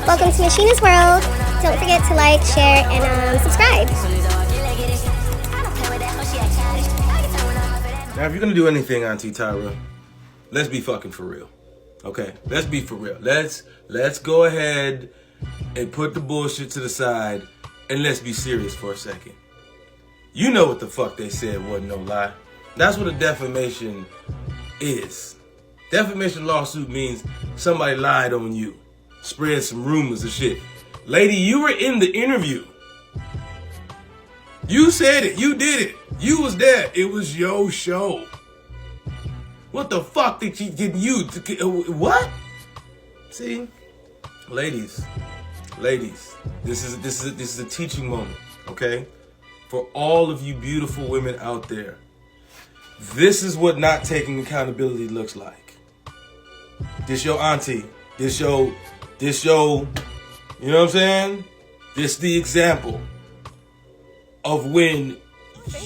Welcome to Miss.sheeena's world. Don't forget to like, share, and subscribe. Now, if you're gonna do anything, Auntie Tyra, let's be fucking for real. Okay, let's be for real. Let's go ahead and put the bullshit to the side and let's be serious for a second. You know what the fuck they said wasn't no lie. That's what a defamation is. Defamation lawsuit means somebody lied on you, spread some rumors and shit. Lady, you were in the interview. You said it. You did it. You was there. It was your show. What the fuck did she get you to, what? See, ladies, this is a teaching moment, okay? For all of you beautiful women out there, this is what not taking accountability looks like. This your auntie. This your, you know what I'm saying? This the example of when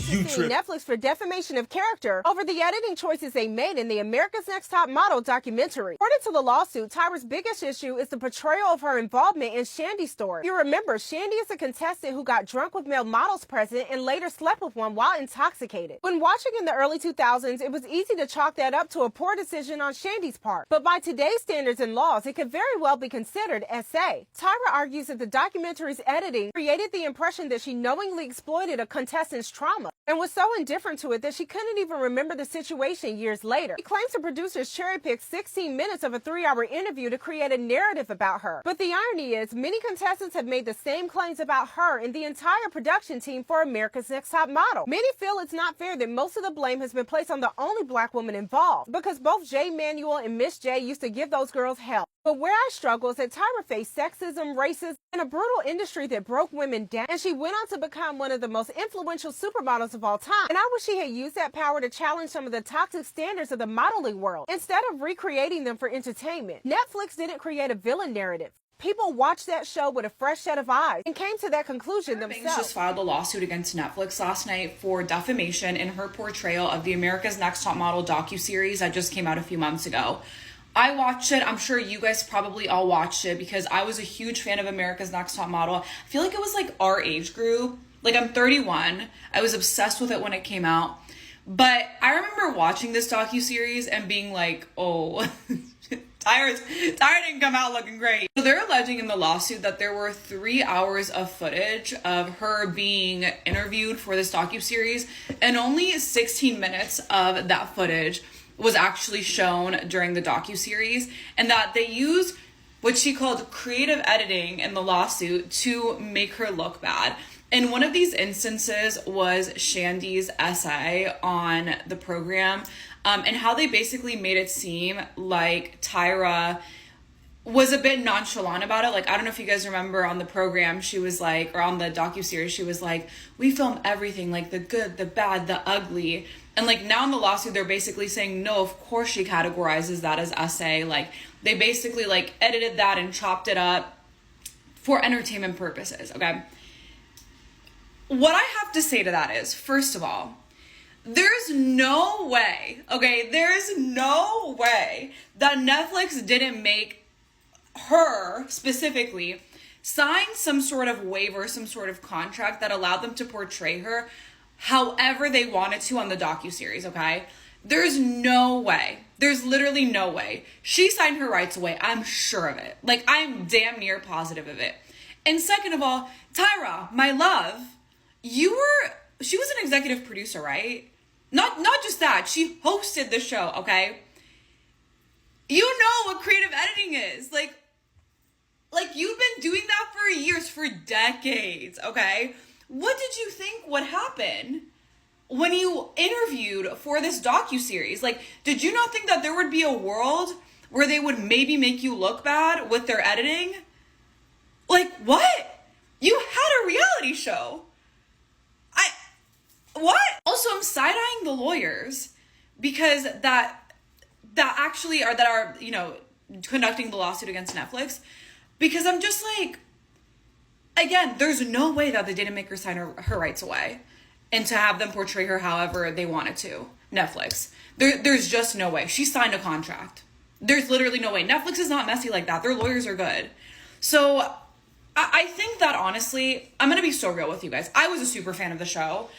you trip. Netflix for defamation of character over the editing choices they made in the America's Next Top Model documentary. According to the lawsuit, Tyra's biggest issue is the portrayal of her involvement in Shandy's story. You remember, Shandy is a contestant who got drunk with male models present and later slept with one while intoxicated. When watching in the early 2000s, it was easy to chalk that up to a poor decision on Shandy's part. But by today's standards and laws, it could very well be considered SA. Tyra argues that the documentary's editing created the impression that she knowingly exploited a contestant's trauma and was so indifferent to it that she couldn't even remember the situation years later. She claims the producers cherry-picked 16 minutes of a 3-hour interview to create a narrative about her. But the irony is, many contestants have made the same claims about her and the entire production team for America's Next Top Model. Many feel it's not fair that most of the blame has been placed on the only black woman involved, because both Jay Manuel and Miss J used to give those girls hell. But where I struggle is that Tyra faced sexism, racism, and a brutal industry that broke women down, and she went on to become one of the most influential supermodels of all time. And I wish she had used that power to challenge some of the toxic standards of the modeling world, instead of recreating them for entertainment. Netflix didn't create a villain narrative. People watched that show with a fresh set of eyes and came to that conclusion themselves. Just filed a lawsuit against Netflix last night for defamation in her portrayal of the America's Next Top Model docuseries that just came out a few months ago. I watched it. I'm sure you guys probably all watched it because I was a huge fan of America's Next Top Model. I feel like it was like our age group. Like, I'm 31. I was obsessed with it when it came out. But I remember watching this docuseries and being like, oh, Tyra didn't come out looking great. So they're alleging in the lawsuit that there were 3 hours of footage of her being interviewed for this docuseries, and only 16 minutes of that footage was actually shown during the docuseries, and that they used what she called creative editing in the lawsuit to make her look bad. And one of these instances was Shandy's essay on the program, and how they basically made it seem like Tyra was a bit nonchalant about it. Like, I don't know if you guys remember on the program, she was like, or on the docuseries, she was like, we film everything, like the good, the bad, the ugly. And like now in the lawsuit, they're basically saying, no, of course she categorizes that as essay. Like, they basically like edited that and chopped it up for entertainment purposes, okay? What I have to say to that is, first of all, there's no way, okay, there's no way that Netflix didn't make her specifically sign some sort of waiver, some sort of contract that allowed them to portray her however they wanted to on the docuseries, okay? There's no way. There's literally no way. She signed her rights away. I'm sure of it. Like, I'm damn near positive of it. And second of all, Tyra, my love, she was an executive producer, right? Not just that, she hosted the show, okay? You know what creative editing is. Like you've been doing that for years, for decades, okay? What did you think would happen when you interviewed for this docuseries? Like, did you not think that there would be a world where they would maybe make you look bad with their editing? Like, what? You had a reality show. What? Also, I'm side-eyeing the lawyers because that are, you know, conducting the lawsuit against Netflix, because I'm just like, again, there's no way that they didn't make her sign her rights away and to have them portray her however they wanted to. Netflix. There's just no way. She signed a contract. There's literally no way. Netflix is not messy like that. Their lawyers are good. So I think that honestly, I'm going to be so real with you guys. I was a super fan of the show.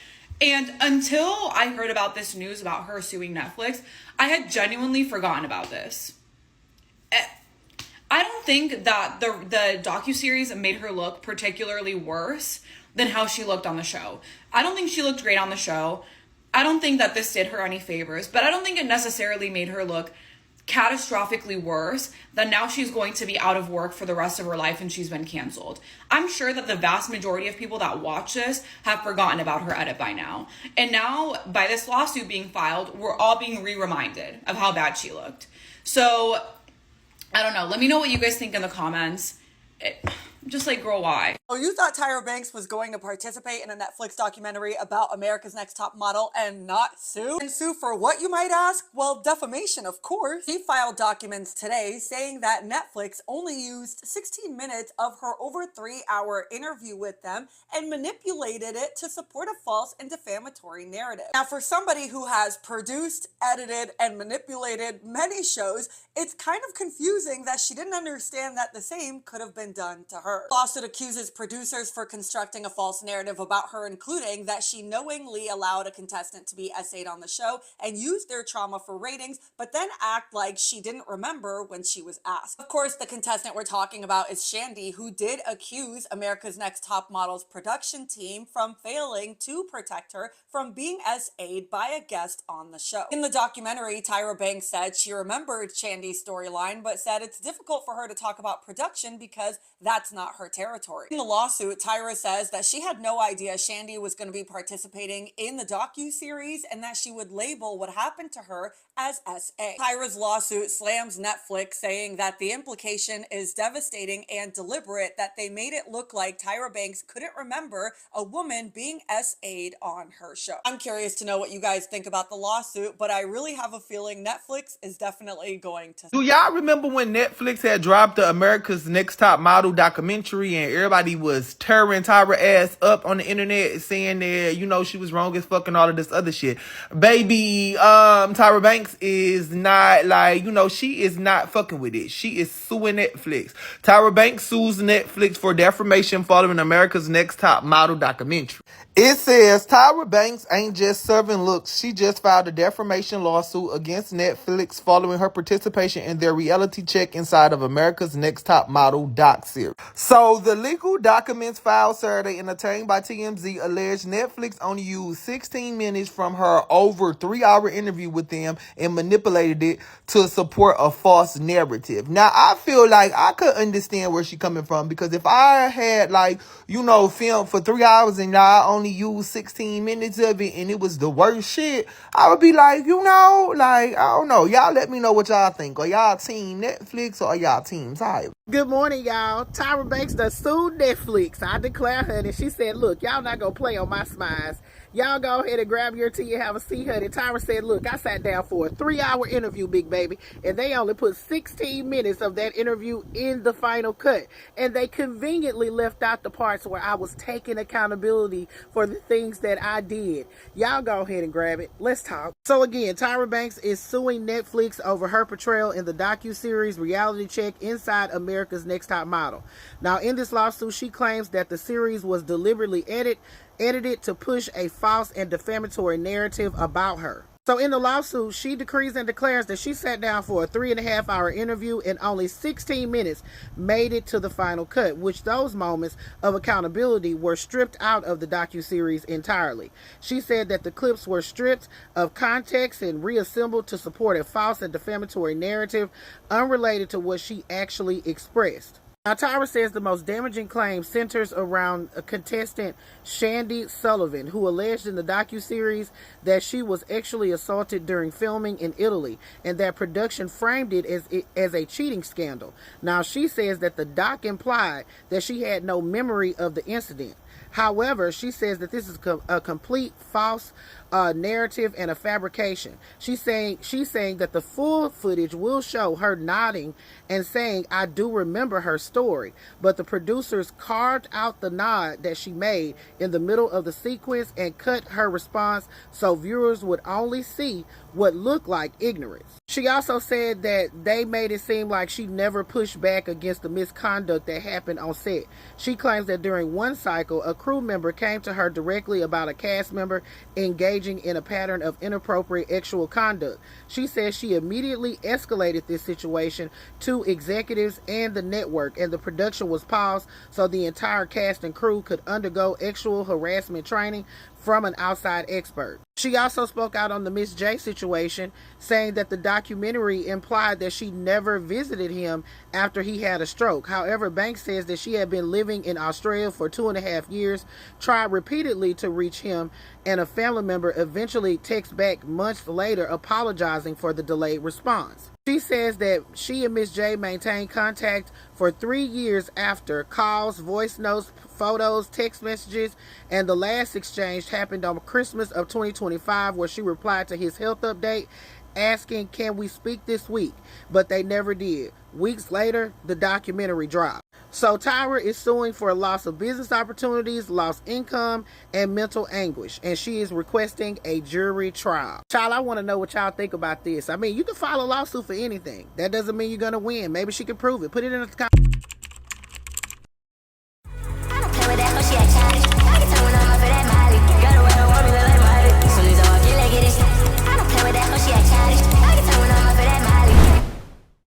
And until I heard about this news about her suing Netflix, I had genuinely forgotten about this. I don't think that the docuseries made her look particularly worse than how she looked on the show. I don't think she looked great on the show. I don't think that this did her any favors, but I don't think it necessarily made her look catastrophically worse than now she's going to be out of work for the rest of her life and she's been canceled. I'm sure that the vast majority of people that watch this have forgotten about her edit by now. And now, by this lawsuit being filed, we're all being re-reminded of how bad she looked. So, I don't know. Let me know what you guys think in the comments. Just like, girl, why? Oh, you thought Tyra Banks was going to participate in a Netflix documentary about America's Next Top Model and not sue? And sue for what, you might ask? Well, defamation, of course. She filed documents today saying that Netflix only used 16 minutes of her over 3-hour interview with them and manipulated it to support a false and defamatory narrative. Now, for somebody who has produced, edited, and manipulated many shows, it's kind of confusing that she didn't understand that the same could have been done to her. The lawsuit accuses producers for constructing a false narrative about her, including that she knowingly allowed a contestant to be essayed on the show and used their trauma for ratings, but then act like she didn't remember when she was asked. Of course, the contestant we're talking about is Shandy, who did accuse America's Next Top Model's production team from failing to protect her from being essayed by a guest on the show. In the documentary, Tyra Banks said she remembered Shandy's storyline, but said it's difficult for her to talk about production because that's not her territory. In the lawsuit, Tyra says that she had no idea Shandy was going to be participating in the docu-series and that she would label what happened to her as SA. Tyra's lawsuit slams Netflix, saying that the implication is devastating and deliberate, that they made it look like Tyra Banks couldn't remember a woman being SA'd on her show. I'm curious to know what you guys think about the lawsuit, but I really have a feeling Netflix is definitely going to... Do y'all remember when Netflix had dropped the America's Next Top Model documentary and everybody was tearing Tyra ass up on the internet saying that, you know, she was wrong as fuck and all of this other shit? Baby, Tyra Banks is not, like, you know, she is not fucking with it. She is suing Netflix. Tyra Banks sues Netflix for defamation following America's Next Top Model documentary. It says Tyra Banks ain't just serving looks. She just filed a defamation lawsuit against Netflix following her participation in their reality check inside of America's Next Top Model doc series. So the legal documents filed Saturday and obtained by TMZ allege Netflix only used 16 minutes from her over 3-hour interview with them and manipulated it to support a false narrative. Now, I feel like I could understand where she's coming from, because if I had, like, you know, filmed for 3 hours and I only used 16 minutes of it and it was the worst shit, I would be like, you know, like, I don't know. Y'all let me know what y'all think. Are y'all team Netflix or are y'all team Tyra? Good morning, y'all. Tyra Banks done sued Netflix. I declare her, and she said, look, y'all not gonna play on my smiles. Y'all go ahead and grab your tea and have a seat, honey. Tyra said, look, I sat down for a 3-hour interview, big baby, and they only put 16 minutes of that interview in the final cut. And they conveniently left out the parts where I was taking accountability for the things that I did. Y'all go ahead and grab it. Let's talk. So again, Tyra Banks is suing Netflix over her portrayal in the docuseries Reality Check inside America's Next Top Model. Now, in this lawsuit, she claims that the series was deliberately edited to push a false and defamatory narrative about her. So in the lawsuit, she decrees and declares that she sat down for a 3.5-hour interview and only 16 minutes made it to the final cut, which those moments of accountability were stripped out of the docuseries entirely. She said that the clips were stripped of context and reassembled to support a false and defamatory narrative unrelated to what she actually expressed. Now, Tyra says the most damaging claim centers around a contestant, Shandy Sullivan, who alleged in the docuseries that she was sexually assaulted during filming in Italy and that production framed it as a cheating scandal. Now, she says that the doc implied that she had no memory of the incident. However, she says that this is a complete false narrative and a fabrication. She's saying that the full footage will show her nodding and saying, I do remember her story, but the producers carved out the nod that she made in the middle of the sequence and cut her response so viewers would only see what looked like ignorance. She also said that they made it seem like she never pushed back against the misconduct that happened on set. She claims that during one cycle, a crew member came to her directly about a cast member engaging in a pattern of inappropriate sexual conduct. She says she immediately escalated this situation to executives and the network, and the production was paused so the entire cast and crew could undergo sexual harassment training from an outside expert. She also spoke out on the Miss J situation, saying that the documentary implied that she never visited him after he had a stroke. However, Banks says that she had been living in Australia for 2.5 years, tried repeatedly to reach him, and a family member eventually texted back months later apologizing for the delayed response. She says that she and Miss J maintained contact for 3 years after calls, voice notes, photos, text messages, and the last exchange happened on Christmas of 2025, where she replied to his health update asking, "Can we speak this week?" But they never did. Weeks later, the documentary dropped. So Tyra is suing for a loss of business opportunities, lost income, and mental anguish, and she is requesting a jury trial. Child, I want to know what y'all think about this. I mean, you can file a lawsuit for anything. That doesn't mean you're going to win. Maybe she can prove it. Put it in the comments.